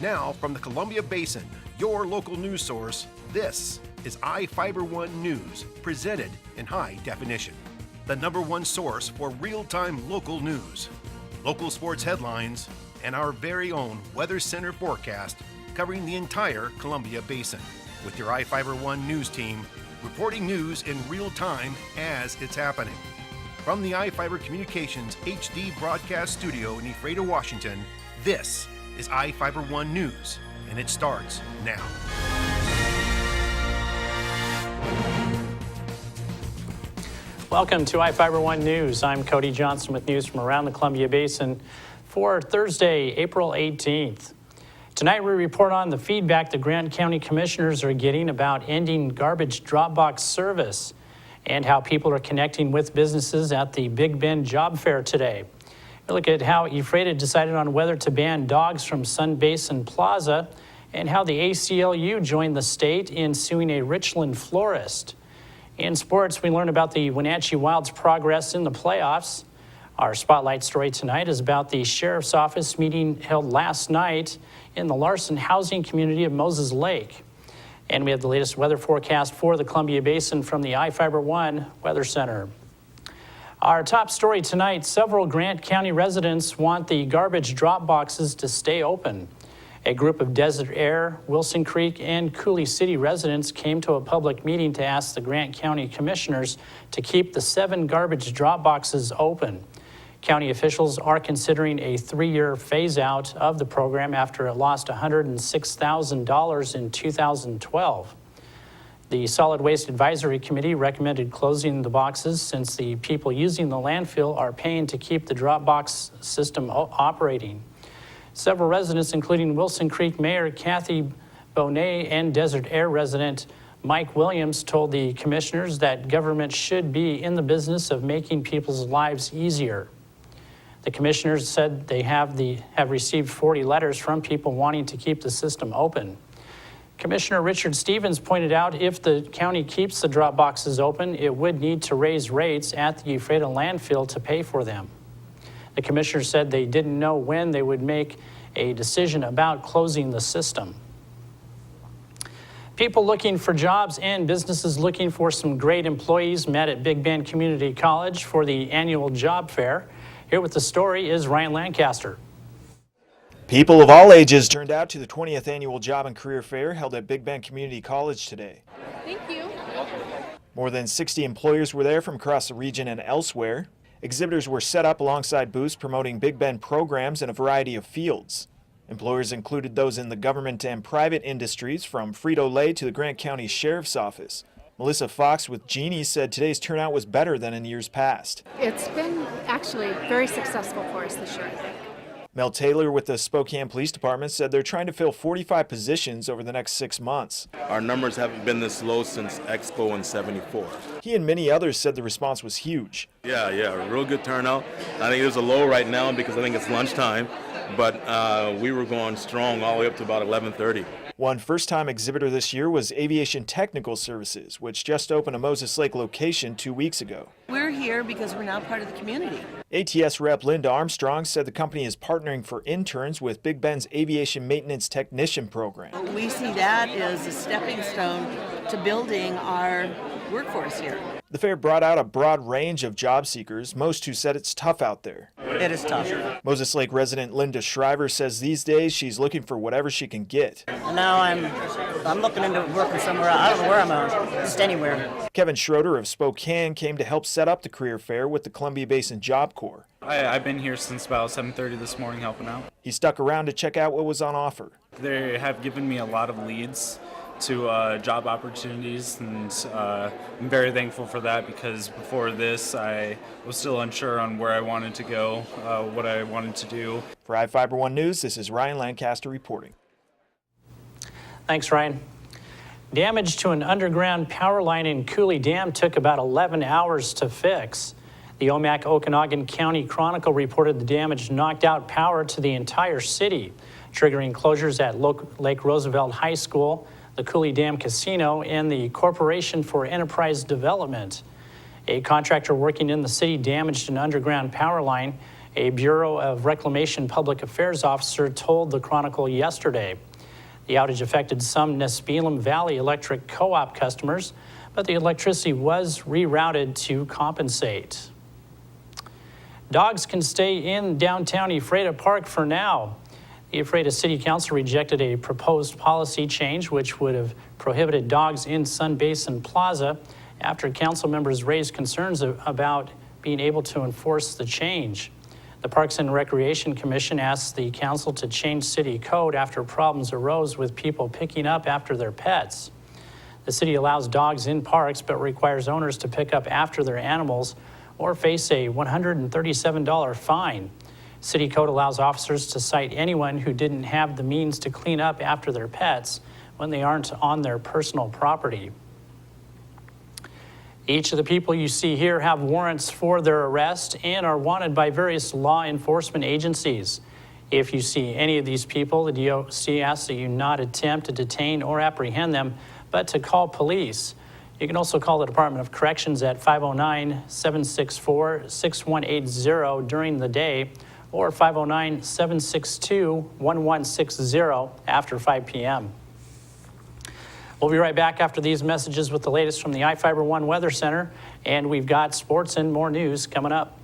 Now, from the Columbia Basin, your local news source, this is iFIBER 1 News, presented in high definition. The #1 source for real-time local news, local sports headlines, and our very own Weather Center forecast covering the entire Columbia Basin. With your iFIBER 1 News team, reporting news in real time as it's happening. From the iFIBER Communications HD broadcast studio in Ephrata, Washington, this is iFIBER 1 News, and it starts now. Welcome to iFIBER 1 News. I'm Cody Johnson with news from around the Columbia Basin for Thursday, April 18th. Tonight we report on the feedback the Grant County Commissioners are getting about ending garbage drop box service and how people are connecting with businesses at the Big Bend Job Fair today. We look at how Ephrata decided on whether to ban dogs from Sun Basin Plaza and how the ACLU joined the state in suing a Richland florist. In sports, we learn about the Wenatchee Wild's progress in the playoffs. Our spotlight story tonight is about the Sheriff's Office meeting held last night in the Larson housing community of Moses Lake. And we have the latest weather forecast for the Columbia Basin from the iFIBER 1 Weather Center. Our top story tonight, several Grant County residents want the garbage drop boxes to stay open. A group of Desert Air, Wilson Creek, and Coulee City residents came to a public meeting to ask the Grant County Commissioners to keep the 7 garbage drop boxes open. County officials are considering a 3-year phase-out of the program after it lost $106,000 in 2012. The Solid Waste Advisory Committee recommended closing the boxes since the people using the landfill are paying to keep the drop box system operating. Several residents, including Wilson Creek Mayor Kathy Bonet and Desert Air resident Mike Williams, told the commissioners that government should be in the business of making people's lives easier. The commissioners said they have received 40 letters from people wanting to keep the system open. Commissioner Richard Stevens pointed out if the county keeps the drop boxes open, it would need to raise rates at the Ephrata landfill to pay for them. The commissioner said they didn't know when they would make a decision about closing the system. People looking for jobs and businesses looking for some great employees met at Big Bend Community College for the annual job fair. Here with the story is Ryan Lancaster. People of all ages turned out to the 20th Annual Job and Career Fair held at Big Bend Community College today. Thank you. More than 60 employers were there from across the region and elsewhere. Exhibitors were set up alongside booths promoting Big Bend programs in a variety of fields. Employers included those in the government and private industries, from Frito-Lay to the Grant County Sheriff's Office. Melissa Fox with Genie said today's turnout was better than in years past. It's been actually very successful for us this year, I think. Mel Taylor with the Spokane Police Department said they're trying to fill 45 positions over the next 6 months. Our numbers haven't been this low since Expo in '74. He and many others said the response was huge. Yeah, a real good turnout. I think there's a low right now because I think it's lunchtime, but we were going strong all the way up to about 11:30. One first-time exhibitor this year was Aviation Technical Services, which just opened a Moses Lake location 2 weeks ago. We're here because we're now part of the community. ATS rep Linda Armstrong said the company is partnering for interns with Big Bend's Aviation Maintenance Technician program. We see that as a stepping stone to building our workforce here. The fair brought out a broad range of job seekers, most who said it's tough out there. It is tough. Moses Lake resident Linda Shriver says these days she's looking for whatever she can get. Now I'm looking into working somewhere. I don't know where I'm going, just anywhere. Kevin Schroeder of Spokane came to help set up the career fair with the Columbia Basin Job Corps. I've been here since about 7:30 this morning helping out. He stuck around to check out what was on offer. They have given me a lot of leads to job opportunities, and I'm very thankful for that because before this I was still unsure on where I wanted to go, what I wanted to do. For iFIBER 1 News, this is Ryan Lancaster reporting. Thanks, Ryan. Damage to an underground power line in Coulee Dam took about 11 hours to fix. The Okanagan County Chronicle reported the damage knocked out power to the entire city, triggering closures at Lake Roosevelt High School, the Coulee Dam Casino, and the Corporation for Enterprise Development. A contractor working in the city damaged an underground power line A Bureau of Reclamation Public Affairs officer told the Chronicle yesterday. The outage affected some Nespelem Valley Electric Co-op customers, but the electricity was rerouted to compensate. Dogs can stay in downtown Ephrata Park for now. The Ephrata City Council rejected a proposed policy change which would have prohibited dogs in Sun Basin Plaza after council members raised concerns about being able to enforce the change. The Parks and Recreation Commission asked the council to change city code after problems arose with people picking up after their pets. The city allows dogs in parks but requires owners to pick up after their animals or face a $137 fine. City code allows officers to cite anyone who didn't have the means to clean up after their pets when they aren't on their personal property. Each of the people you see here have warrants for their arrest and are wanted by various law enforcement agencies. If you see any of these people, the DOC asks that you not attempt to detain or apprehend them, but to call police. You can also call the Department of Corrections at 509-764-6180 during the day or 509-762-1160 after 5 p.m. We'll be right back after these messages with the latest from the iFIBER One Weather Center, and we've got sports and more news coming up.